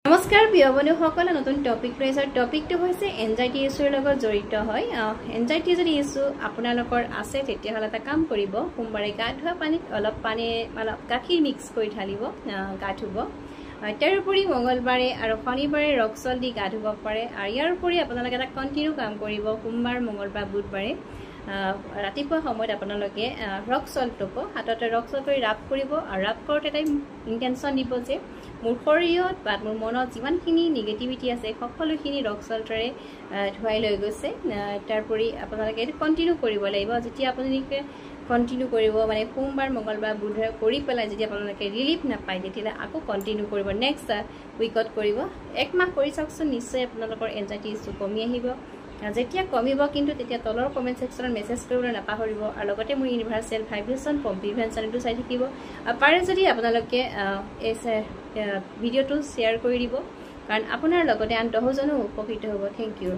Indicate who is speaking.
Speaker 1: নমস্কাৰ প্ৰিয় বন্ধুসকল নতুন টপিক প্ৰেছৰ টপিকটো হৈছে এনজাইটি ইছ্যুৰ লগত জড়িত হয় এনজাইটি যদি ইছ্যু আপোনালোকৰ আছে তেতিয়াহ'লে এটা কাম কৰিব সোমবাৰে গা ধোৱা পানীত অলপ গাখীৰ মিক্স কৰি ঢালিব গা ধুব তাৰোপৰি মঙ্গলবাৰে আৰু শনিবাৰে ৰক সল্ট দি গা ধুব পাৰে আৰু ইয়াৰ উপৰি আপোনালোকে এটা কন্টিনিউ কাম কৰিব সোমবাৰ মঙ্গলবাৰ বুধবাৰে ৰাতিপুৱা সময়ত আপোনালোকে ৰক সল্ট ল'ব হাততে ৰক সল্ট কৰি ৰাব কৰিব আৰু ৰাব কৰোঁতে এটা ইণ্টেনশ্যন দিব যে মোৰ শৰীৰত বা মোৰ মনত যিমানখিনি নিগেটিভিটি আছে সকলোখিনি ৰক সল্টৰে ধুৱাই লৈ গৈছে তাৰোপৰি আপোনালোকে এইটো কন্টিনিউ কৰিব লাগিব যেতিয়া আপোনালোকে কন্টিনিউ কৰিব মানে সোমবাৰ মঙ্গলবাৰ বুধবাৰ কৰি পেলাই যদি আপোনালোকে ৰিলিফ নাপায় তেতিয়াহ'লে আকৌ কন্টিনিউ কৰিব নেক্সট উইকত কৰিব এক মাহ কৰি চাওকচোন নিশ্চয় আপোনালোকৰ এনজাইটি ইছ্যু কমি আহিব যেতিয়া কমিব কিন্তু তেতিয়া তলৰ কমেন্ট সেকশনত মেছেজ কৰিবলৈ নাপাহৰিব আৰু লগতে মোৰ ইউনিভাৰ্সেল ভাইব্ৰেচন পম্প প্ৰিভেনচনটো চাই থাকিব পাৰে যদি আপোনালোকে এই ভিডিঅ'টো শ্বেয়াৰ কৰি দিব কাৰণ আপোনাৰ লগতে আন 10জনো উপকৃত হ'ব থ্যাংক ইউ